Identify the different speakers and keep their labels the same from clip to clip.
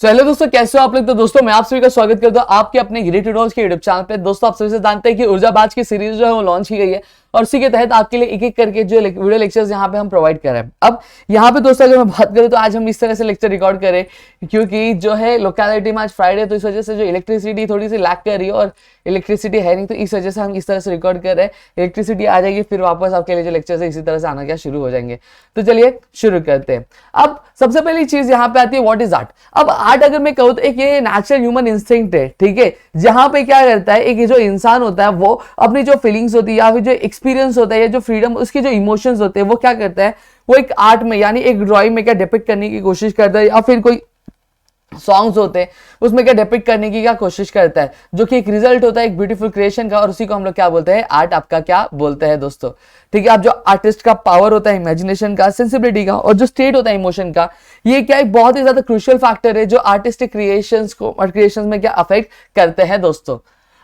Speaker 1: Hello दोस्तों, कैसे हो आप लोग। तो दोस्तों मैं आप सभी का स्वागत करता हूं आपके अपने गिरी ट्यूटोरियल्स के यूट्यूब चैनल पे। दोस्तों आप सभी से जानते हैं कि ऊर्जाबाज की सीरीज जो है वो लॉन्च की गई है और उसी के तहत आपके लिए एक एक करके जो वीडियो लेक्चर्स यहाँ पे हम प्रोवाइड कर रहे हैं। अब यहाँ पे दोस्तों अगर मैं बात करूँ तो आज हम इस तरह से लेक्चर रिकॉर्ड करें क्योंकि जो है लोकेलिटी में आज फ्राइडे, तो इस वजह से जो इलेक्ट्रिसिटी थोड़ी सी लैक कर रही है और इलेक्ट्रिसिटी है नहीं, तो इस वजह से हम इस तरह से रिकॉर्ड कर रहे हैं। इलेक्ट्रिसिटी आ जाएगी फिर वापस आपके लिए जो लेक्चर्स है इसी तरह से आना क्या शुरू हो जाएंगे। तो चलिए शुरू करते हैं। अब सबसे पहली चीज यहाँ पे आती है व्हाट इज आर्ट। अब आर्ट अगर मैं कहूँ तो एक ये नेचुरल ह्यूमन इंस्टिंक्ट है, ठीक है, जहां पे क्या करता है एक जो इंसान होता है वो अपनी जो फीलिंग्स होती है या फिर जो एक्सपीरियंस होता है या जो फ्रीडम उसके जो इमोशंस होते हैं वो क्या करता है, वो एक आर्ट में यानी एक ड्राइंग में क्या डिपिक्ट करने की कोशिश करता है या फिर कोई सॉन्ग्स होते हैं उसमें क्या डिपिक्ट करने की क्या कोशिश करता है, जो कि एक रिजल्ट होता है एक ब्यूटीफुल क्रिएशन का, और उसी को हम लोग क्या बोलते हैं, आर्ट आपका क्या बोलते हैं दोस्तों। ठीक है, आप जो आर्टिस्ट का पावर होता है इमेजिनेशन का, सेंसिबिलिटी का और जो स्टेट होता है इमोशन का, ये क्या एक बहुत ही ज्यादा क्रूशियल फैक्टर है जो आर्टिस्टिक क्रिएशंस में क्या अफेक्ट करते हैं दोस्तों।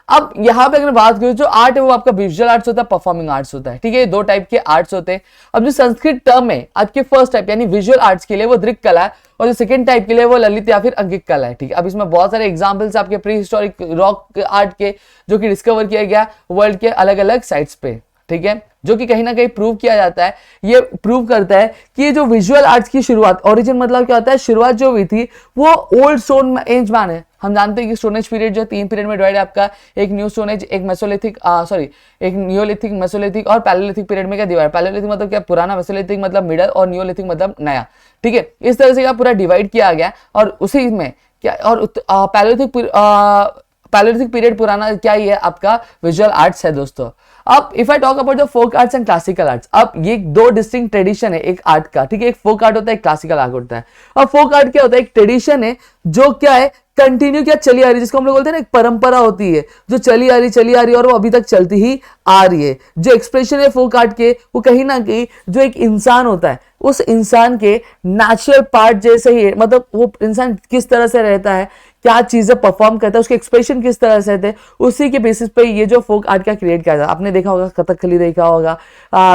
Speaker 1: अब यहां पे अगर बात करूं जो आर्ट है वो आपका विजुअल आर्ट्स होता है, परफॉर्मिंग आर्ट्स होता है। ठीक है, दो टाइप के आर्ट्स होते हैं। अब जो संस्कृत टर्म है आपके फर्स्ट टाइप यानी विजुअल आर्ट्स के लिए वो दृक कला है और जो सेकंड टाइप के लिए वो ललित या फिर अंगिक कला है। ठीक है, अब इसमें बहुत सारे एग्जांपल्स आपके प्री हिस्टोरिक रॉक आर्ट के जो कि डिस्कवर किया गया वर्ल्ड के अलग अलग साइट्स पे। ठीक है, जो कि कहीं ना कहीं प्रूव किया जाता है, ये प्रूव करता है कि ये जो विजुअल आर्ट्स की शुरुआत, ओरिजिन मतलब क्या होता है, शुरुआत जो हुई थी वो ओल्ड स्टोन एज मैन है। हम जानते हैं कि स्टोन एज पीरियड जो तीन पीरियड में डिवाइड है आपका, एक न्यू स्टोन एज, एक मेसोलिथिक एक नियोलिथिक, मेसोलिथिक और पैलेलिथिक पीरियड में क्या डिवाइड। पैलेलिथिक मतलब क्या, पुराना, मेसोलिथिक मतलब मिडल और नियोलिथिक मतलब नया। ठीक है, इस तरह से क्या पूरा डिवाइड किया गया और उसी में क्या और पैलेलिथिक पीरियड पुराना क्या ही है आपका विजुअल आर्ट्स है दोस्तों। अब if I talk about the folk arts and classical arts, अब ये दो डिस्टिंक्ट ट्रेडिशन है एक आर्ट का। ठीक है, एक फोक आर्ट होता है, एक क्लासिकल आर्ट होता है। अब फोक आर्ट क्या होता है, एक ट्रेडिशन है जो क्या है कंटिन्यू क्या चली आ रही है, जिसको हम लोग बोलते हैं ना एक परंपरा होती है जो चली आ रही और वो अभी तक चलती ही आ रही है। जो एक्सप्रेशन है फोक आर्ट के वो कहीं ना कहीं जो एक इंसान होता है उस इंसान के नेचुरल पार्ट जैसे ही है, मतलब वो इंसान किस तरह से रहता है, क्या चीजें परफॉर्म करता है, उसके एक्सप्रेशन किस तरह से रहते हैं, उसी के बेसिस पे ये जो फोक आर्ट का क्रिएट किया जाता है। आपने देखा होगा कथकली देखा होगा,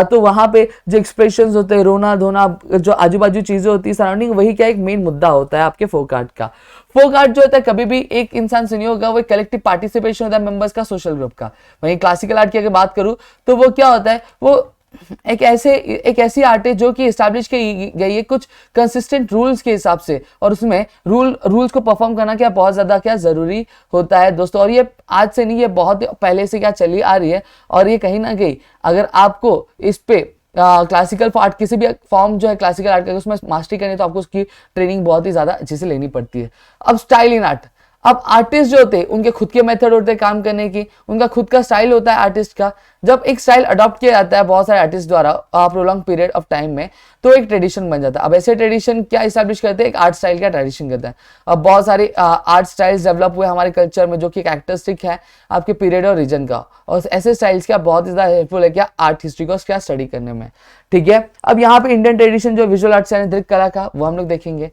Speaker 1: तो वहां पे जो एक्सप्रेशंस होते हैं, रोना धोना, जो आजू बाजू चीजें होती है सराउंडिंग, वही क्या एक मेन मुद्दा होता है आपके फोक आर्ट का। फोक आर्ट जो होता है कभी भी एक इंसान से नहीं होगा, वो कलेक्टिव पार्टिसिपेशन होता है मेंबर्स का, सोशल ग्रुप का। वहीं क्लासिकल आर्ट की अगर बात करूं तो वो क्या होता है, वो एक ऐसी आर्ट है जो कि एस्टैब्लिश की गई है कुछ कंसिस्टेंट रूल्स के हिसाब से, और उसमें रूल्स को परफॉर्म करना क्या बहुत ज्यादा क्या जरूरी होता है दोस्तों। और ये आज से नहीं, ये बहुत पहले से क्या चली आ रही है, और ये कहीं ना कहीं अगर आपको इस पे क्लासिकल आर्ट किसी भी फॉर्म जो है क्लासिकल आर्ट का उसमें मास्टरी करनी है तो आपको उसकी ट्रेनिंग बहुत ही ज्यादा अच्छे से लेनी पड़ती है। अब स्टाइल इन आर्ट, अब आर्टिस्ट जो होते हैं उनके खुद के मेथड होते हैं काम करने की, उनका खुद का स्टाइल होता है आर्टिस्ट का। जब एक स्टाइल अडॉप्ट किया जाता है बहुत सारे आर्टिस्ट द्वारा प्रोलॉन्ग पीरियड ऑफ टाइम में, तो एक ट्रेडिशन बन जाता है। अब ऐसे ट्रेडिशन क्या इस्टेब्लिश करते हैं, एक आर्ट स्टाइल का ट्रेडिशन करता है। अब बहुत सारे आर्ट स्टाइल्स डेवलप हुए हमारे कल्चर में जो कि कैरेक्टरिस्टिक है आपके पीरियड और रीजन का, और ऐसे स्टाइल्स क्या बहुत ही ज्यादा हेल्पफुल है क्या आर्ट हिस्ट्री को क्या स्टडी करने में। ठीक है, अब यहाँ पे इंडियन ट्रेडिशन जो विजुअल आर्ट्स यानी दृक कला का, वो हम लोग देखेंगे।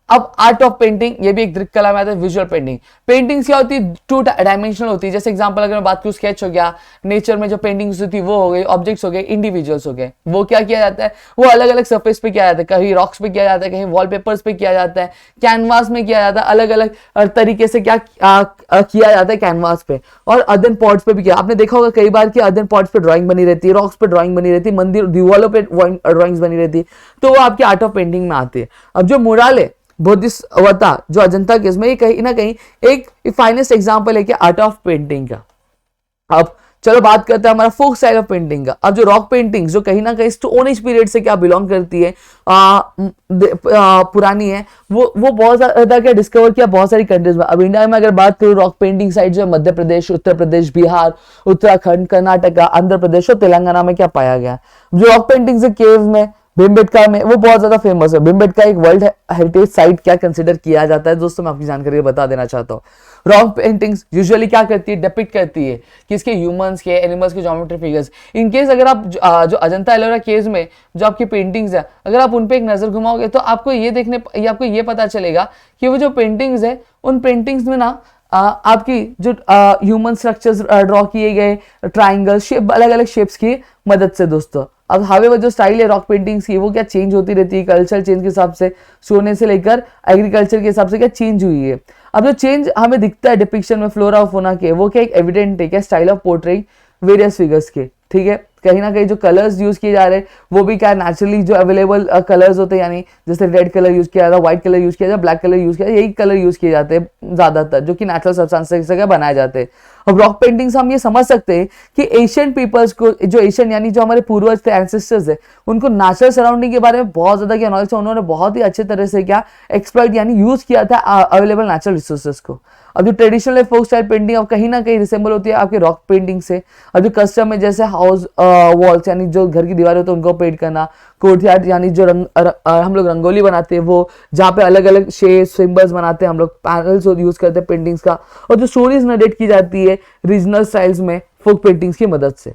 Speaker 1: अब आर्ट ऑफ पेंटिंग, ये भी एक दृक कला में आता है, विजुअल पेंटिंग। पेंटिंग्स क्या होती है, टू डायमेंशनल होती है। जैसे एग्जांपल अगर मैं बात करूं, स्केच हो गया, नेचर में जो पेंटिंग्स होती है वो हो गई, ऑब्जेक्ट्स हो गए, इंडिविजुअल्स हो गए। वो क्या किया जाता है, वो अलग अलग सरफेस पे किया जाता है, कहीं रॉक्स पे किया जाता है, कहीं वॉलपेपर्स पे किया जाता है, कैनवास में किया जाता है, अलग अलग तरीके से क्या किया जाता है कैनवास पे, और अर्दन पॉट्स पे भी किया। आपने देखा होगा कई बार कि अर्दन पॉट्स पे ड्राइंग बनी रहती है, रॉक्स पे ड्राइंग बनी रहती है, मंदिर दीवालों पे ड्राइंग्स बनी रहती है, तो वो आपके आर्ट ऑफ पेंटिंग में आती है। अब जो मुराले बोधिसत्वता जो अजंता के इसमें कहीं ना कहीं एक फाइनेस्ट एग्जांपल है कि आर्ट ऑफ पेंटिंग का। अब चलो बात करते हैं हमारा फोक स्टाइल ऑफ पेंटिंग का। अब जो रॉक पेंटिंग जो कहीं ना कहीं स्टोन एज पीरियड से क्या बिलोंग करती है, पुरानी है, वो बहुत ज्यादा क्या डिस्कवर किया बहुत सारी कंट्रीज में। अब इंडिया में अगर बात करूं रॉक पेंटिंग साइट जो मध्य प्रदेश, उत्तर प्रदेश, बिहार, उत्तराखंड, कर्नाटका, आंध्र प्रदेश और तेलंगाना में क्या पाया गया। जो रॉक पेंटिंग केव में, भीमबेटका में, वो बहुत ज्यादा फेमस है। भीमबेटका एक वर्ल्ड हेरिटेज साइट क्या कंसिडर किया जाता है दोस्तों, मैं आपकी जानकारी बता देना चाहता हूँ। रॉक पेंटिंग्स यूजुअली क्या करती है, डिपिक्ट करती है किसके, ह्यूमंस के, एनिमल्स के ज्योमेट्री फिगर्स। इन केस अगर आप जो अजंता एलोरा केव्स में जो आपकी पेंटिंग्स है, अगर आप उन पे एक नजर घुमाओगे तो आपको ये पता चलेगा कि वो जो पेंटिंग्स है उन पेंटिंग्स में ना आपकी जो ह्यूमन स्ट्रक्चर्स ड्रॉ किए गए, ट्राइंगल शेप, अलग अलग शेप्स की मदद से दोस्तों। अब हावेवर जो स्टाइल है रॉक पेंटिंग्स की वो क्या चेंज होती रहती है, कल्चर चेंज के हिसाब से, सोने से लेकर एग्रीकल्चर के हिसाब से क्या चेंज हुई है। अब जो चेंज हमें दिखता है डिपिक्शन में फ्लोरा ऑफ फोना के, वो क्या एक एविडेंट है क्या style of portraying various figures के, ठीक है। कहीं ना कहीं जो कलर्स यूज किए जा रहे हैं वो भी क्या नेचुरली जो अवेलेबल कलर्स होते हैं, यानी जैसे रेड कलर यूज किया जाता है, व्हाइट कलर यूज किया जाता है, ब्लैक कलर यूज किया जाता है, यही कलर यूज किए जाते हैं ज्यादातर, जो कि नेचुरल सब्सटेंस से बनाए जाते हैं। अब रॉक पेंटिंग्स हम ये समझ सकते हैं कि एशियन पीपल्स को, जो एशियन यानी जो हमारे पूर्वज थे, एंसेस्टर्स है, उनको नेचुरल सराउंडिंग के बारे में बहुत ज्यादा क्या नॉलेज है, उन्होंने बहुत ही अच्छे तरह से क्या एक्सप्लॉइट यानी यूज किया था अवेलेबल नेचुरल रिसोर्सेज को। अब जो ट्रेडिशनल फोक स्टाइल पेंटिंग अब कहीं ना कहीं रिसेंबल होती है आपके रॉक पेंटिंग से। अब जो कस्टम में जैसे हाउस वॉल्स यानी जो घर की दीवारें होती है उनको पेंट करना, कोर्टयार्ड यानी जो हम लोग रंगोली बनाते हैं वो, जहाँ पे अलग अलग शेप सिंबल्स बनाते हैं हम लोग, पैनल्स यूज करते हैं पेंटिंग्स का, और जो स्टोरीज नरेट की जाती है रीजनल स्टाइल्स में फोक पेंटिंग्स की मदद से।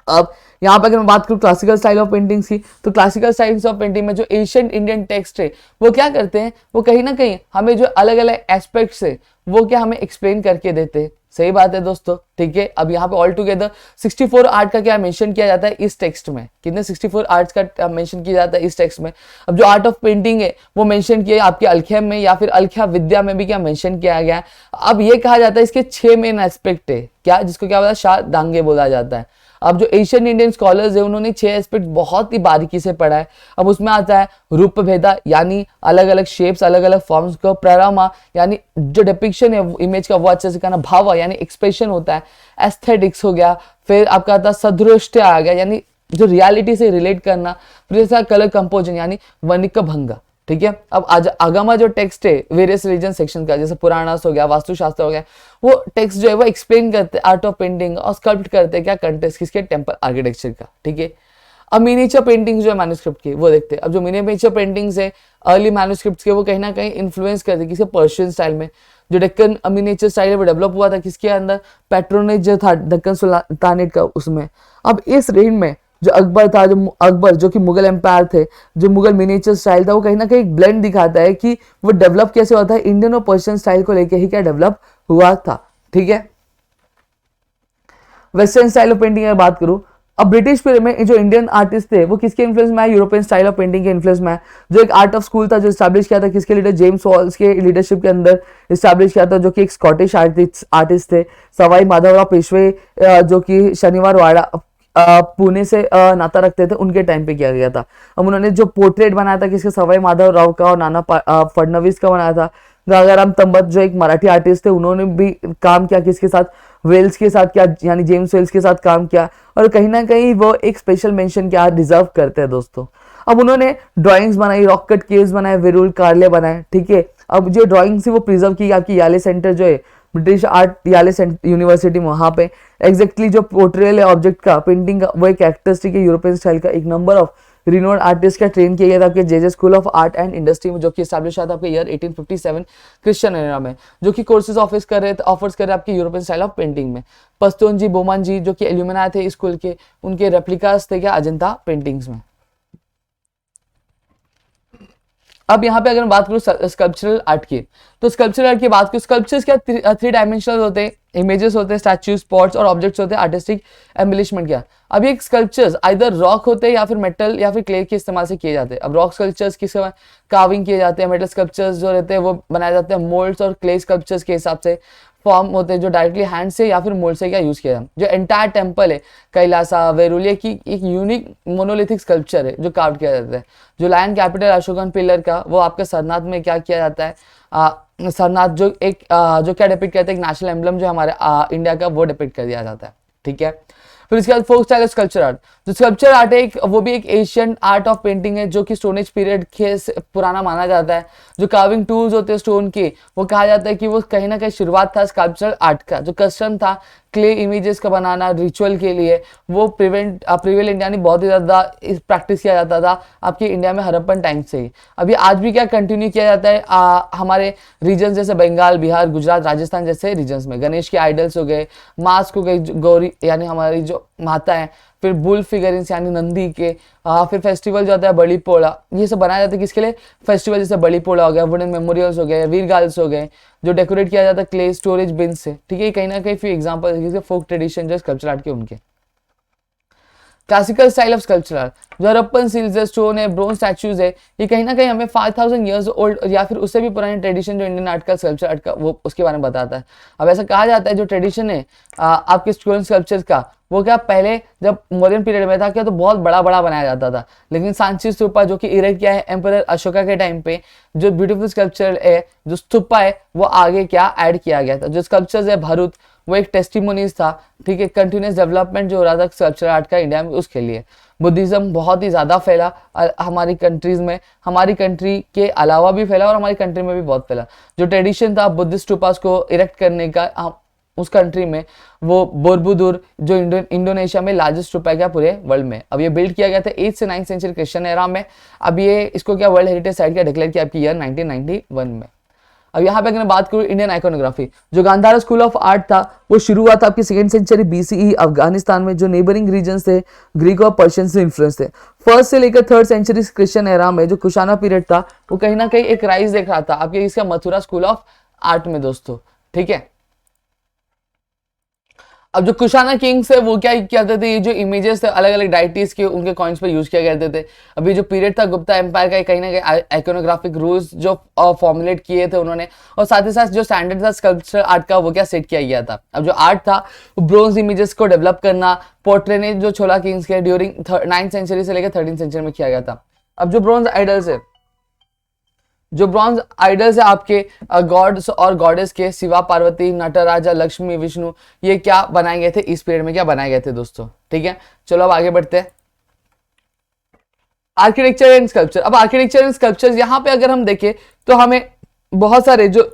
Speaker 1: अब यहाँ पर अगर मैं बात करूँ क्लासिकल स्टाइल ऑफ पेंटिंग्स की, तो क्लासिकल स्टाइल्स ऑफ पेंटिंग में जो एशियन इंडियन टेक्स्ट है वो क्या करते हैं, वो कहीं ना कहीं हमें जो अलग अलग एस्पेक्ट्स है वो क्या हमें एक्सप्लेन करके देते हैं। सही बात है दोस्तों, ठीक है। अब यहाँ पे ऑल टुगेदर 64 आर्ट का क्या मेंशन किया जाता है इस टेक्स्ट में, कितने 64 आर्ट्स का मेंशन किया जाता है इस टेक्स्ट में। अब जो आर्ट ऑफ पेंटिंग है वो मेंशन किया है आपके अल्केम में या फिर अल्ख्या विद्या में भी क्या मेंशन किया गया है। अब ये कहा जाता है इसके 6 मेन एस्पेक्ट है क्या, जिसको क्या बोला है शाह दांगे बोला जाता है। अब जो एशियन इंडियन स्कॉलर्स है उन्होंने 6 एस्पेक्ट बहुत ही बारीकी से पढ़ा है। अब उसमें आता है रूप भेदा यानी अलग अलग शेप्स, अलग अलग फॉर्म्स को, प्रारमा यानी जो डिपिक्शन है इमेज का वो अच्छे से करना, भावा यानी एक्सप्रेशन होता है, एस्थेटिक्स हो गया, फिर आपका आता सदृष्टि आ गया यानी जो रियलिटी से रिलेट करना, फिर कलर कंपोजिशन यानी वर्णिक भंगा, ठीक है। अब आगमा जो टेक्स्ट है वेरियस रिलीजन सेक्शन का, जैसे पुराणास हो गया, वास्तुशास्त्र हो गया, वो टेक्स्ट जो है वो एक्सप्लेन करते हैं आर्ट ऑफ पेंटिंग और स्कल्प्ट करते हैं क्या कंटेक्स्ट किसके, टेम्पल आर्किटेक्चर का, ठीक है। अब मिनिएचर पेंटिंग्स जो है मैन्युस्क्रिप्ट की वो देखते हैं। अब जो मिनिएचर पेंटिंग्स है अर्ली मैन्युस्क्रिप्ट्स के वो कहीं ना कहीं इन्फ्लुएंस करते हैं किसी पर्शियन स्टाइल में। जो डेक्कन मिनिएचर स्टाइल है वो डेवलप हुआ था किसके अंदर, पैट्रोनेज जो था डेक्कन सुल्तानेट का उसमें। अब इस रेंज में जो अकबर था, जो अकबर जो कि मुगल एम्पायर थे, जो मुगल मिनिएचर स्टाइल था वो कहीं ना कहीं एक ब्लेंड दिखाता है कि वो डेवलप कैसे हुआ था, इंडियन और पर्शियन स्टाइल को लेके ही क्या डेवलप हुआ था, ठीक है। वेस्टर्न स्टाइल ऑफ पेंटिंग की बात करूं, अब ब्रिटिश पीरियड में जो इंडियन आर्टिस्ट थे वो किसके इन्फ्लुएंस में है, यूरोपियन स्टाइल ऑफ पेंटिंग के इन्फ्लुएंस में है। जो एक आर्ट ऑफ स्कूल था जो स्टैब्लिश किया था किसके लीडर, जेम्स वॉल्स के लीडरशिप के अंदर स्टैब्लिश किया था, जो कि एक स्कॉटिश आर्टिस्ट थे। सवाई माधवराव पेशवे जो कि शनिवार वाड़ा पुणे से नाता रखते थे, उनके टाइम पे किया गया था। अब उन्होंने जो पोर्ट्रेट बनाया था किसके, सवाई माधवराव का और नाना फडणवीस का बनाया था। गंगाराम तंबत जो एक मराठी आर्टिस्ट थे उन्होंने भी काम किया किसके साथ, वेल्स के साथ क्या, यानी जेम्स वेल्स के साथ काम किया, और कहीं ना कहीं वो एक स्पेशल मेंशन क्या डिजर्व करते हैं दोस्तों। अब उन्होंने ड्राइंग्स बनाई, रॉक कट केव्स बनाए, वेरुल कार्ले बनाए, ठीक है। अब जो ड्राइंग्स है वो प्रिजर्व की आपकी याले सेंटर जो है ब्रिटिश आर्ट याले यूनिवर्सिटी में, वहां पे एग्जैक्टली जो पोर्ट्रेल है ऑब्जेक्ट का, पेंटिंग का, वो एक कैरेक्टरिस्टिक है यूरोपियन स्टाइल का। एक नंबर ऑफ रिनोड आर्टिस्ट का ट्रेन किया गया था आपके JJ school of art and industry में, जो कि एस्टैब्लिश हुआ था आपके ईयर 1857 क्रिश्चियन एरा में, जो कि कोर्सेज ऑफर्स कर रहे थे आपके यूरोपियन स्टाइल ऑफ पेंटिंग में। पस्तोन जी, बोमन जी जो कि एल्यूमिनाय थे स्कूल के, उनके रेप्लिकास थे क्या अजंता पेंटिंग्स में। अब यहाँ पे अगर मैं बात करूँ स्कल्पचरल आर्ट की, तो स्कल्पचरल आर्ट की बात करूँ, स्कल्पचर्स क्या 3 डायमेंशनल होते हैं, इमेजेस होते हैं, स्टैच्यूज, स्पॉट्स और ऑब्जेक्ट्स होते हैं आर्टिस्टिक एम्बिलिशमेंट क्या। अब ये स्कल्पचर्स आइदर रॉक होते हैं या फिर मेटल या फिर क्ले के इस्तेमाल से किए जाते हैं। अब रॉक स्कल्पचर्स किससे कार्विंग किए जाते हैं, मेटल स्कल्पचर्स जो रहते हैं वो बनाए जाते हैं मोल्ड्स और क्ले स्कल्पचर्स के हिसाब से फॉर्म होते हैं जो डायरेक्टली हैंड से या फिर मोल्ड से क्या यूज किया जाए। जो एंटायर टेम्पल है कैलासा वेरुलिया की एक यूनिक मोनोलिथिक स्कल्पचर है जो कार्व किया जाता है। जो लायन कैपिटल अशोकन पिलर का वो आपके सरनाथ में क्या किया जाता है, सरनाथ जो एक जो क्या डिपिक्ट करता है, एक नेशनल एम्बलम जो हमारे इंडिया का वो डिपिक्ट कर दिया जाता है, ठीक है। फिर इसके बाद फोक स्टाइल स्कल्पचर आर्ट, जो स्कल्पचर आर्ट है वो भी एक एशियन आर्ट ऑफ पेंटिंग है जो कि स्टोन एज पीरियड के पुराना माना जाता है। जो कार्विंग टूल्स होते हैं स्टोन के, वो कहा जाता है कि वो कहीं ना कहीं शुरुआत था स्कल्पचर आर्ट का। जो कस्टम था क्ले इमेजेस का बनाना रिचुअल के लिए, वो प्रिवेलेंट यानी बहुत ही ज्यादा प्रैक्टिस किया जाता था आपके इंडिया में हड़प्पन टाइम से ही। अभी आज भी क्या कंटिन्यू किया जाता है हमारे रीजन जैसे बंगाल, बिहार, गुजरात, राजस्थान जैसे रीजन्स में। गणेश के आइडल्स हो गए, मास्क हो गए, गौरी यानी हमारी जो माता है, फिर बुल फिगरिंग्स यानी नंदी के, फिर फेस्टिवल जो होता है बड़ी पोड़ा, ये सब बनाया जाता है किसके लिए, फेस्टिवल जैसे बड़ी पोड़ा हो गया, वुडन मेमोरियल्स हो गए, वीर गार्ल्स हो गए, जो डेकोरेट किया जाता है क्ले स्टोरेज बिन से, ठीक है। कहीं ना कहीं फिर एग्जाम्पल फोक ट्रेडिशन जो स्कल्पचर आर्ट के उनके। क्लासिकल स्टाइल ऑफ स्कल्पचर जो हरप्पन सील्स है, स्टोन है, ब्रोंज स्टैचूज है, ये कहीं ना कहीं हमें 5000 ईयर्स ओल्ड या फिर उससे भी पुरानी ट्रेडिशन जो इंडियन आर्ट का, स्कल्पचर आर्ट का, वो उसके बारे में बताता है। अब ऐसा कहा जाता है जो ट्रेडिशन है आपके स्टोन स्कल्पचर का, वो क्या पहले जब मॉडर्न पीरियड में था क्या, तो बहुत बड़ा बड़ा बनाया जाता था, लेकिन सांची स्तूपा जो कि इरेक्ट किया है एम्परर अशोका के टाइम पे, जो ब्यूटीफुल स्कल्पचर है, जो स्तूपा है, वो आगे क्या ऐड किया गया था। जो स्कल्पचर्स है भरूत, वो एक टेस्टिमोनीज था, ठीक है, कंटिन्यूस डेवलपमेंट जो हो रहा था स्कल्पचर आर्ट का इंडिया में, उसके लिए। बुद्धिज्म बहुत ही ज़्यादा फैला हमारी कंट्रीज में, हमारी कंट्री के अलावा भी फैला और हमारी कंट्री में भी बहुत फैला। जो ट्रेडिशन था बुद्धिस्ट स्टूपास को इरेक्ट करने का उस कंट्री में, वो बोरबुदुर जो इंडोनेशिया में लार्जेस्ट स्तूपा है क्या पूरे वर्ल्ड में। अब ये बिल्ड किया गया था 8 से 9 सेंचुरी क्रिश्चियन एरा में। अब ये इसको क्या वर्ल्ड हेरिटेज साइट का डिक्लेयर किया आपकी ईयर 1991 में। अब यहाँ पे अगर मैं बात करूँ इंडियन आइकोनोग्राफी, जो गांधारा स्कूल ऑफ आर्ट था वो शुरू हुआ था आपकी 2nd सेंचुरी BCE अफगानिस्तान में, जो नेबरिंग रीजन थे ग्रीक और पर्शियन से इन्फ्लुएंस थे। 1st से लेकर 3rd सेंचुरी क्रिश्चियन एरा में जो कुशाना पीरियड था, वो कहीं ना कहीं एक राइज देख रहा था आपके इसका मथुरा स्कूल ऑफ आर्ट में दोस्तों, ठीक है। अब जो कुशाना किंग्स है वो क्या करते थे, ये जो इमेजेस थे अलग अलग डाइटीज के, उनके कॉइन्स पे यूज किया करते थे। अभी जो पीरियड था गुप्ता एम्पायर का, कहीं ना कहीं आइकोनोग्राफिक रूल्स जो फॉर्मुलेट किए थे उन्होंने, और साथ ही साथ जो स्टैंडर्ड था स्कल्पचर आर्ट का, वो क्या सेट किया गया था। अब जो आर्ट था ब्रोंज इमेजेस को डेवलप करना, पोर्ट्रेट जो छोला किंग्स के ड्यूरिंग 9th सेंचुरी से लेकर 13th सेंचुरी में किया गया था। अब जो ब्रोंज आइडल्स है, जो ब्रॉन्ज आइडल्स है आपके गॉड्स और गॉडेस के, शिवा, पार्वती, नटराजा, लक्ष्मी, विष्णु, ये क्या बनाए गए थे इस पीरियड में, क्या बनाए गए थे दोस्तों, ठीक है। चलो अब आगे बढ़ते हैं। Architecture and sculpture. अब आर्किटेक्चर एंड स्कल्पचर यहाँ पे अगर हम देखें तो हमें बहुत सारे जो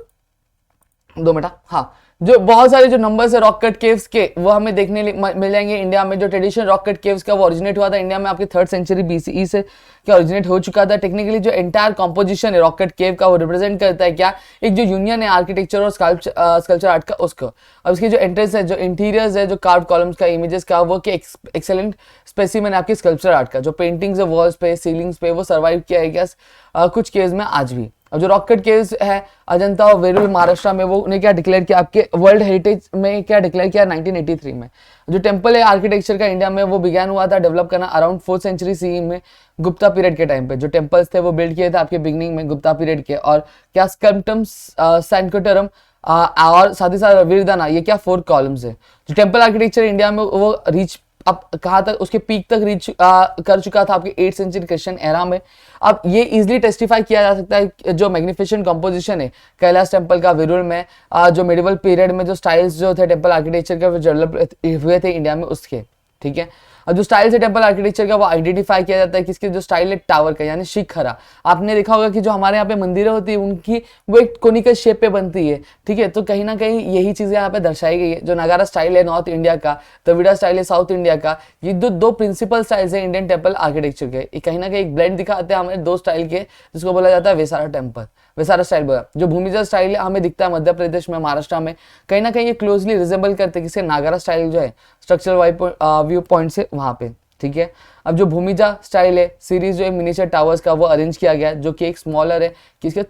Speaker 1: 2 मिनट, हाँ, जो बहुत सारे जो नंबर्स है रॉक कट केव्स के, वो हमें देखने मिल जाएंगे इंडिया में। जो ट्रेडिशन रॉक कट केव्स का वो ओरिजिनेट हुआ था इंडिया में आपके 3rd सेंचुरी BCE से क्या ओरिजिनेट हो चुका था। टेक्निकली जो एंटायर कॉम्पोजिशन है रॉक कट केव का, वो रिप्रेजेंट करता है क्या, एक जो यूनियन है आर्किटेक्चर और स्कल्पचर आर्ट का, उसको। अब इसकी जो एंट्रेंस है, जो इंटीरियर्स है, जो कार्व कॉलम्स का, इमेजेस का, वो क्या एक्सेलेंट स्पेसिमेन आपकी स्कल्पचर आर्ट का। जो पेंटिंग्स है वॉल्स पे, सीलिंग्स पे, वो सर्वाइव किया है क्या कुछ केव्स में आज भी। अब जो रॉक कट केव्स है अजंता और वेरूल महाराष्ट्र में, वो उन्हें क्या डिक्लेयर किया आपके वर्ल्ड हेरिटेज में, क्या डिक्लेयर किया 1983 में। जो टेंपल है आर्किटेक्चर का इंडिया में, वो बिगैन हुआ था डेवलप करना अराउंड 4th सेंचुरी CE में, गुप्ता पीरियड के टाइम पे। जो टेंपल्स थे वो बिल्ड किए थे आपके बिगनिंग में गुप्ता पीरियड के, और क्या स्कल्पटम, सैंकोटरम और साथ ही साथ वीरदाना, ये क्या 4 कॉलम्स है। जो टेंपल आर्किटेक्चर इंडिया में वो रीच अब कहाँ तक, उसके पीक तक रीच कर चुका था आपके 8th सेंचुरी क्रिश्चियन एरा में। अब ये इजीली टेस्टिफाई किया जा सकता है जो मैग्निफिसेंट कंपोजिशन है कैलाश टेंपल का विरुल में, जो मिडिवल पीरियड में जो स्टाइल्स जो थे टेंपल आर्किटेक्चर के डेवलप हुए थे इंडिया में उसके, ठीक है। अब जो स्टाइल है टेंपल आर्किटेक्चर का, वो आइडेंटिफाई किया जाता है किसके, जो स्टाइल है टावर का यानी शिखरा। आपने देखा होगा कि जो हमारे यहाँ पे मंदिरें होती है उनकी वो एक कोनिकल शेप पे बनती है, ठीक है। तो कहीं ना कहीं यही चीजें यहाँ पे दर्शाई गई है। जो नगारा स्टाइल है नॉर्थ इंडिया का, द्रविड़ा स्टाइल है साउथ इंडिया का, ये दो प्रिंसिपल स्टाइल्स है इंडियन टेंपल आर्किटेक्चर के। ये कहीं ना कहीं एक ब्लेंड दिखाते हैं हमें 2 स्टाइल के, जिसको बोला जाता है वेसारा टेंपल, वेसारा स्टाइल बोला। जो भूमिजा स्टाइल है हमें दिखता है मध्य प्रदेश में, महाराष्ट्र में, कहीं ना कहीं ये क्लोजली रिजेंबल करते हैं किसके, नागारा स्टाइल जो है स्ट्रक्चरल व्यू पॉइंट से वहां पे, ठीक है। अब जो भूमिजा स्टाइल है सीरीज जो है मिनिएचर टावर्स का, वो अरेंज किया गया जो कि एक स्मॉलर है किसके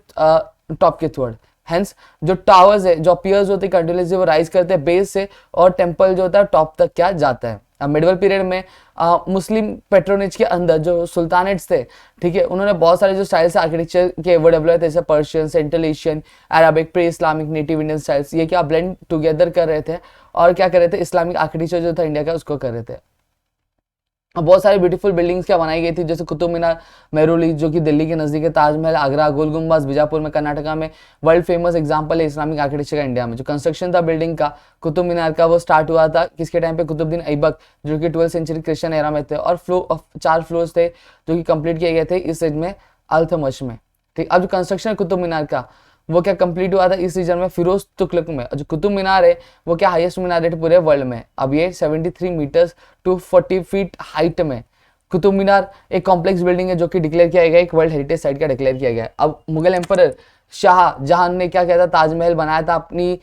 Speaker 1: टॉप के थर्ड। हेंस जो टावर्स है, जो पियर्स होते हैं कंटिन्यूसली वो राइज करते हैं बेस से, और टेंपल जो होता है टॉप तक क्या जाता है। अब मिडिवल पीरियड में मुस्लिम पेट्रोनेज के अंदर जो सुल्तानेट्स थे, ठीक है, उन्होंने बहुत सारे जो स्टाइल्स आर्किटेक्चर के वो डेवलप थे, जैसे Persian, central Asian, Arabic, pre Islamic, native Indian styles, ये क्या ब्लेंड टुगेदर कर रहे थे और क्या कर रहे थे, इस्लामिक आर्किटेक्चर जो था इंडिया का उसको कर रहे थे। बहुत सारी ब्यूटीफुल बिल्डिंग्स क्या बनाई गई थी, जैसे कुतुब मीनार मेहरौली जो कि दिल्ली के नजदीक है, ताजमहल आगरा, गोल गुम्बद बीजापुर में कर्नाटका में, वर्ल्ड फेमस एग्जांपल है इस्लामिक आर्किटेक्चर का इंडिया में। जो कंस्ट्रक्शन था बिल्डिंग का कुतुब मीनार का, वो स्टार्ट हुआ था किसके टाइम पे, कुतुबुद्दीन ऐबक जो कि 12th सेंचुरी क्रिश्चियन एरा में थे, और 4 फ्लोर्स थे जो कि कंप्लीट किए गए थे इस एज में अल्तमश में, ठीक। अब जो कंस्ट्रक्शन है कुतुब मीनार का, वो क्या कंप्लीट हुआ था इस रीजन में फिरोज तुगलक में। जो कुतुब मीनार है वो क्या हाईएस्ट मीनार है पूरे वर्ल्ड में। अब ये 73 मीटर्स टू 40 फीट हाइट में कुतुब मीनार एक कॉम्प्लेक्स बिल्डिंग है जो कि डिक्लेयर किया गया, एक वर्ल्ड हेरिटेज साइट का डिक्लेयर किया गया। अब मुगल एम्परर शाहजहां ने क्या किया था, ताजमहल बनाया था अपनी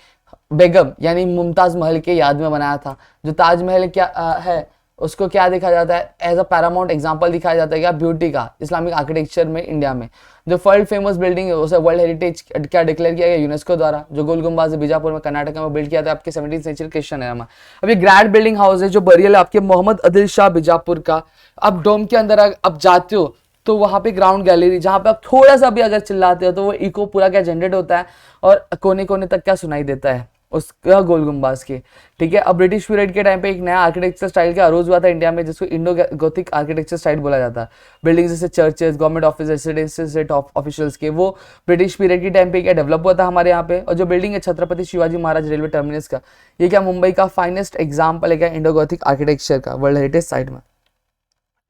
Speaker 1: बेगम यानी मुमताज महल के याद में बनाया था। जो ताजमहल क्या है उसको क्या देखा जाता है, एज अ पैरामाउंट एग्जांपल दिखाया जाता है क्या, ब्यूटी का इस्लामिक आर्किटेक्चर में इंडिया में। जो वर्ल्ड फेमस बिल्डिंग है उसे वर्ल्ड हेरिटेज क्या डिक्लेयर किया गया यूनेस्को द्वारा, जो गोल गुम्बाज बीजापुर में कर्नाटक में बिल्ड किया था आपके 17वीं सेंचुरी क्रिश्चियन एरा में। अब ये ग्रैंड बिल्डिंग हाउस है जो बरियल है आपके मोहम्मद आदिल शाह बीजापुर का। अब डोम के अंदर अब जाते हो तो वहां पे ग्राउंड गैलरी, जहां पे आप थोड़ा सा भी अगर चिल्लाते हो तो वो इको पूरा क्या जनरेट होता है और कोने कोने तक क्या सुनाई देता है उसका गोल गुम्बाज के। ठीक है, अब ब्रिटिश पीरियड के टाइम पे एक नया आर्किटेक्चर स्टाइल का अरोज हुआ था इंडिया में, जिसको इंडो गोथिक आर्किटेक्चर स्टाइल बोला जाता है। बिल्डिंग जैसे churches, government office, residences, officials के, वो ब्रिटिश पीरियड के टाइम पे क्या डेवलप हुआ था हमारे यहाँ पे। और जो बिल्डिंग है छत्रपति शिवाजी महाराज रेलवे टर्मिनस का, ये क्या मुंबई का फाइनेस्ट एग्जाम्पल है क्या इंडो गोथिक आर्किटेक्चर का वर्ल्ड हेरिटेज साइट में।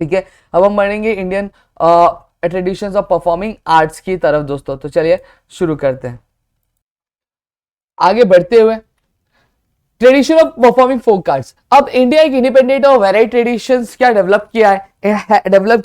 Speaker 1: ठीक है, अब हम बढ़ेंगे Indian traditions of performing arts की तरफ दोस्तों। तो चलिए शुरू करते हैं। आगे बढ़ते हुए tradition of performing folk arts. अब इंडिया एक इंडिपेंडेंट और वेराइटी ट्रेडिशंस क्या डेवलप किया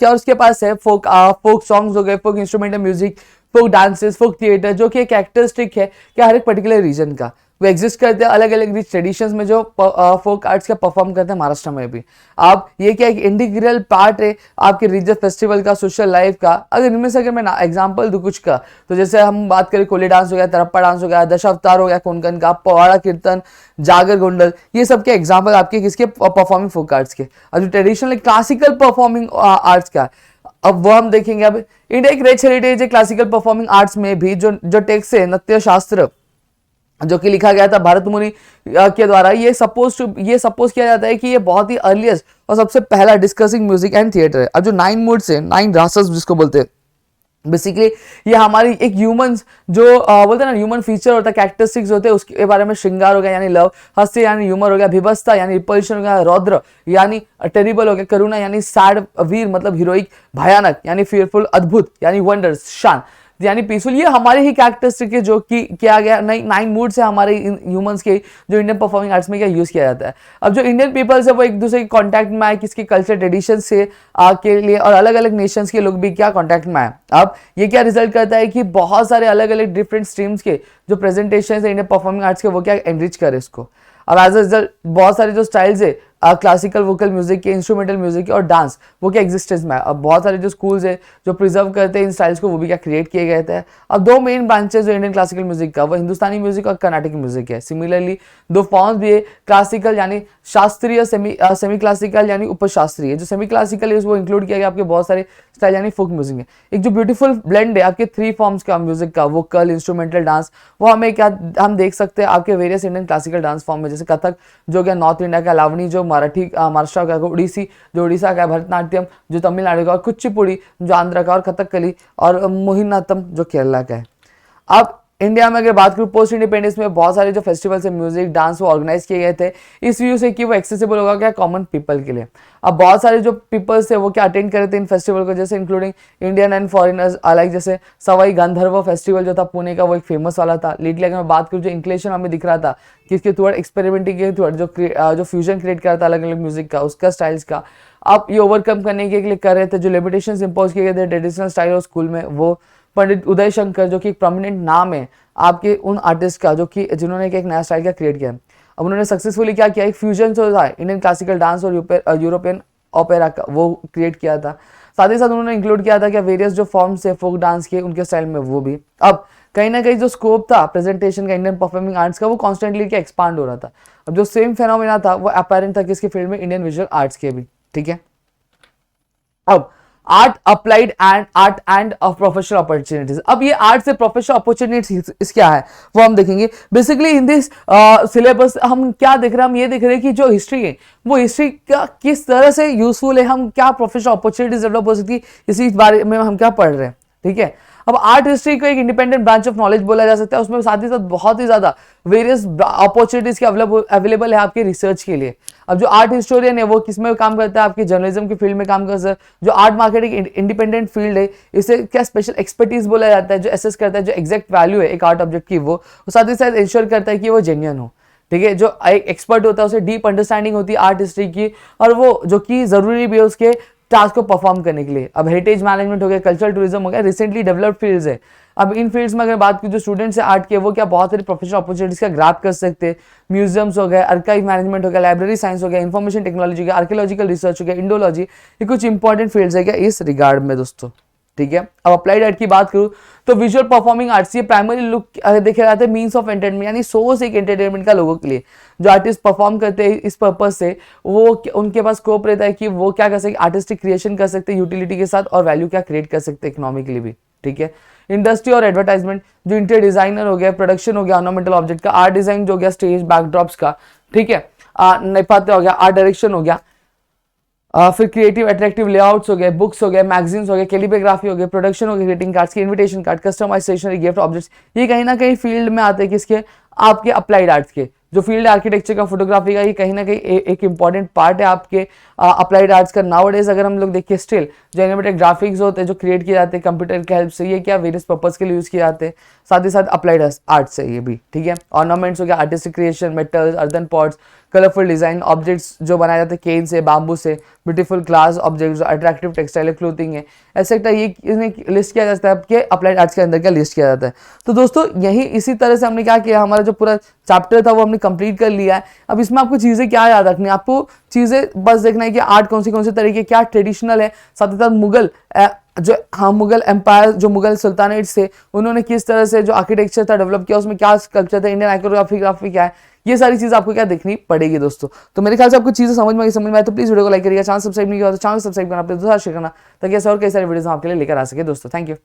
Speaker 1: और उसके पास है फोक सॉन्ग्स हो गए, folk instrumental music, folk dances, folk theatre, जो कि एक कैरेक्टरिस्टिक है क्या हर एक पर्टिकुलर रीजन का। वो एग्जिस्ट करते हैं अलग अलग ट्रेडिशंस में जो फोक आर्ट्स का परफॉर्म करते हैं महाराष्ट्र में भी। आप ये क्या एक इंटीग्रल पार्ट है आपके रीजन फेस्टिवल का, सोशल लाइफ का। अगर इनमें से अगर मैं एग्जांपल दूं कुछ का, तो जैसे हम बात करें कोली डांस हो गया, तरप्पा डांस हो गया, दशावतार हो गया कोंकण का, पवाड़ा कीर्तन, जागर गोंडल, ये सब के एग्जाम्पल आपके किसके परफॉर्मिंग फोक आर्ट्स के। और जो ट्रेडिशनल क्लासिकल परफॉर्मिंग आर्ट्स का, अब वो हम देखेंगे। अब इंडिया एक रिच हेरिटेज है क्लासिकल परफॉर्मिंग आर्ट्स में भी। जो टेक्स्ट है नृत्य शास्त्र जो कि लिखा गया था भारत मुनि के द्वारा, ये सपोज किया जाता है कि ये बहुत ही अर्लीस्ट और सबसे पहला डिस्कसिंग म्यूजिक एंड थिएटर है। अब जो 9 मूड्स है, 9 रासस जिसको बोलते हैं, बेसिकली ये हमारी एक ह्यूमंस जो बोलते हैं ना ह्यूमन फीचर होता है, कैरेक्टरिस्टिक्स होते हैं, उसके बारे में श्रृंगार हो गया यानी लव, हास्य यानी ह्यूमर हो गया, भिभस्ता यानी रिपल्शन हो गया, रौद्र यानी टेरिबल हो गया, करुणा यानी सैड, वीर मतलब हीरोइक, भयानक यानी फियरफुल, अद्भुत यानी वंडर्स, शांत यानी पीसफुल। ये हमारे ही कैरेक्टरिस्टिक है जो कि किया गया 9 मूड्स है हमारे ह्यूमंस के, जो इंडियन परफॉर्मिंग आर्ट्स में क्या यूज किया जाता है। अब जो इंडियन पीपल्स है वो एक दूसरे के कांटेक्ट में आए किसके कल्चर ट्रेडिशन से के लिए, और अलग अलग नेशंस के लोग भी क्या कांटेक्ट में आए। अब ये क्या रिजल्ट करता है कि बहुत सारे अलग अलग डिफरेंट स्ट्रीम्स के जो प्रेजेंटेशन है इंडियन परफॉर्मिंग आर्ट्स के, वो क्या एनरिच करे इसको। अब एज अ रिजल्ट बहुत सारे जो स्टाइल्स है क्लासिकल वोकल म्यूजिक के, इंस्ट्रूमेंटल म्यूजिक के और डांस, वो क्या एग्जिस्टेंस में है। अब बहुत सारे जो स्कूल्स है जो प्रिजर्व करते हैं इन स्टाइल्स को, वो भी क्या क्रिएट किए गए थे। अब 2 मेन ब्रांचेस जो इंडियन क्लासिकल म्यूजिक का, वो हिंदुस्तानी म्यूजिक और कर्नाटक म्यूजिक है। सिमिलरली 2 फॉर्म्स भी है, क्लासिकल यानी शास्त्रीय, सेमी क्लासिकल यानी उपशास्त्रीय। जो सेमी क्लासिकल है वो इंक्लूड किया गया आपके बहुत सारे स्टाइल यानी फोक म्यूजिक में। एक जो ब्यूटीफुल ब्लेंड है आपके 3 फॉर्म्स का म्यूजिक का, वोकल, इंस्ट्रूमेंटल, डांस, वो हमें क्या हम देख सकते हैं आपके various Indian classical dance form में, जैसे कथक जो क्या नॉर्थ इंडिया का, लावनी जो महाराष्ट्र का, उड़ीसी जो उड़ीसा का, भरतनाट्यम जो तमिलनाडु का, और कुचिपुड़ी जो आंध्र का, और कथकली और मोहिनीअट्टम जो केरला का है। अब इंडिया में अगर बात करूँ पोस्ट इंडिपेंडेंस में बहुत सारे जो फेस्टिवल्स है म्यूजिक डांस वो ऑर्गेनाइज किए गए थे इस व्यू से कि वो एक्सेसिबल होगा क्या कॉमन पीपल के लिए। अब बहुत सारे जो पीपल्स थे वो क्या अटेंड करे थे इन फेस्टिवल को, जैसे इंक्लूडिंग इंडियन एंड फॉरेनर्स अलग, जैसे सवाई गंधर्व फेस्टिवल जो था पुणे का, वो एक फेमस वाला था। लेटली अगर मैं बात करूँ जो इंक्लेशन हमें दिख रहा था कि इसके थ्रू एक्सपेरिमेंटिंग के थ्रू जो फ्यूजन क्रिएट करा था अलग अलग म्यूजिक का, उसका स्टाइल्स का, आप ये ओवरकम करने के लिए कर रहे थे जो लिमिटेशंस इंपोज किए गए थे ट्रेडिशनल स्टाइल और स्कूल में। वो पंडित उदय शंकर जो कि एक प्रोमिनेंट नाम है आपके उन आर्टिस्ट का जो कि जिन्होंने एक नया स्टाइल का क्रिएट किया। अब उन्होंने सक्सेसफुली क्या किया, एक फ्यूजन जो था इंडियन क्लासिकल डांस और यूरोपियन ओपेरा का वो क्रिएट किया था। साथ ही साथ उन्होंने इंक्लूड किया था कि वेरियस जो फॉर्म्स है फोक डांस के उनके स्टाइल में वो भी। अब कहीं ना कहीं जो स्कोप था प्रेजेंटेशन का इंडियन परफॉर्मिंग आर्ट्स का वो कॉन्स्टेंटली क्या एक्सपांड हो रहा था। अब जो सेम फेनोमेना था वो अपेरेंट था किसके फील्ड में, इंडियन विजुअल आर्ट्स के भी। ठीक है, अब art applied and art and professional opportunities. अब ये आर्ट से प्रोफेशनल अपॉर्चुनिटीज क्या है वो हम देखेंगे। बेसिकली इन दिस सिलेबस हम क्या देख रहे हैं, हम ये देख रहे हैं कि जो हिस्ट्री है वो हिस्ट्री का किस तरह से यूजफुल है, हम क्या प्रोफेशनल अपॉर्चुनिटीज डेवलप हो सकती है इसी बारे में हम क्या पढ़ रहे हैं। ठीक है, अब आर्ट हिस्ट्री को एक इंडिपेंडेंट ब्रांच ऑफ नॉलेज बोला जा सकता है। उसमें साथ ही साथ बहुत ही ज्यादा वेरियस अपॉर्चुनिटीज के अवेलेबल है आपके रिसर्च के लिए। अब जो आर्ट हिस्टोरियन है वो किस में काम करता है, आपकी जर्नलिज्म की फील्ड में काम करता है। जो आर्ट मार्केटिंग इंडिपेंडेंट फील्ड है इसे क्या स्पेशल एक्सपर्टीज बोला जाता है, जो एसेस करता है जो एग्जैक्ट वैल्यू है एक आर्ट ऑब्जेक्ट की वो साथ ही साथ इंश्योर करता है कि वो जेन्युइन हो। ठीक है, जो एक एक्सपर्ट होता है उसे डीप अंडरस्टैंडिंग होती है आर्ट हिस्ट्री की, और वो जो कि जरूरी भी है उसके टास्क को परफॉर्म करने के लिए। अब हेरिटेज मैनेजमेंट हो गया, कल्चरल टूरिज्म हो गया, रिसेंटली डेवलप्ड फील्ड्स है। अब इन फील्ड्स में अगर बात की जो स्टूडेंट्स है आर्ट के, वो क्या बहुत सारी प्रोफेशनल अपॉर्चुनिटीज का ग्रैब कर सकते हैं। म्यूजियम्स हो गए, आर्काइव मैनेजमेंट हो गया, लाइब्रेरी साइंस हो गया, इन्फॉर्मेशन टेक्नोलॉजी हो गया, आर्कियोलॉजिकल रिसर्च हो गया, इंडोलॉजी, ये कुछ इंपॉर्टेंट फील्ड्स है क्या इस रिगार्ड में दोस्तों, ठीक है। अब अप्लाइड आर्ट की बात करूं तो विजुअल परफॉर्मिंग आर्ट्स, ये प्राइमरी लुक देखे जाते हैं मीन्स ऑफ एंटरटेनमेंट, यानी सोर्स एक एंटरटेनमेंट का लोगों के लिए। जो आर्टिस्ट परफॉर्म करते हैं इस पर्पज से, वो उनके पास स्कोप रहता है कि वो क्या कर सकते, आर्टिस्टिक क्रिएशन कर सकते हैं यूटिलिटी के साथ, और वैल्यू क्या क्रिएट कर सकते हैं इकोनॉमिकली भी, ठीक है। इंडस्ट्री और एडवर्टाइजमेंट, जो इंटीरियर डिजाइनर हो गया, प्रोडक्शन हो गया ऑर्नामेंटल ऑब्जेक्ट का, आर्ट डिजाइन जो हो गया स्टेज बैकड्रॉप्स का, ठीक है, नेपथ्य हो गया, आर्ट डायरेक्शन हो गया, फिर क्रिएटिव अट्रैक्टिव लेआउट्स हो गए, बुक्स हो गए, मैगजीन्स हो गए, कैलिग्राफी हो गए, प्रोडक्शन हो गए, ग्रीटिंग कार्ड्स की, invitation card, customise stationery gift objects, ये कहीं ना कहीं फील्ड में आते हैं किसके, आपके अप्लाइड आर्ट्स के। जो फील्ड आर्किटेक्चर का, फोटोग्राफी का, ये कहीं ना कहीं एक इंपॉर्टेंट पार्ट है आपके अप्लाइड आर्ट्स का। नाउअडेज अगर हम लोग देखिए स्टिल जो एनिमेटेड ग्राफिक्स होते हैं जो क्रिएट किए जाते हैं कंप्यूटर की हेल्प से, ये क्या वेरियस पर्पज के लिए यूज किए जाते हैं, साथ ही साथ अप्लाइड आर्ट्स है ये भी, ठीक है। ऑर्नामेंट्स हो गया, artistic creation, metals, earthen pots, colourful design objects जो बनाए जाते हैं केन से, बाम्बू से, beautiful glass objects, attractive textile clothing है, एक्सेट्रा, ये इसमें लिस्ट किया जाता है आपके अप्लाइड आर्ट्स के अंदर क्या लिस्ट किया जाता है। तो दोस्तों यही इसी तरह से हमने क्या किया, हमारा जो पूरा चैप्टर था वो हमने कंप्लीट कर लिया है। अब इसमें आपको चीजें क्या याद रखनी है, आपको चीजें बस देखना है कि आर्ट कौन से तरीके, क्या ट्रेडिशनल है, साथ ही साथ मुगल जो मुगल एम्पायर, जो मुगल सुल्तानेट्स थे, उन्होंने किस तरह से जो आर्किटेक्चर था डेवलप किया, उसमें क्या स्कल्पचर था, इंडियन आइकोनोग्राफी क्या है, ये सारी चीजें आपको क्या देखनी पड़ेगी दोस्तों। तो मेरे ख्याल से आपको चीजें समझ में आए तो प्लीज वीडियो को लाइक करिएगा, चैनल सब्सक्राइब नहीं किया तो चैनल सब्सक्राइब करना, अपने दोस्तों शेयर करना, ताकि ऐसे और कई सारे वीडियोस आपके लिए लेकर आ सके दोस्तों। Thank you.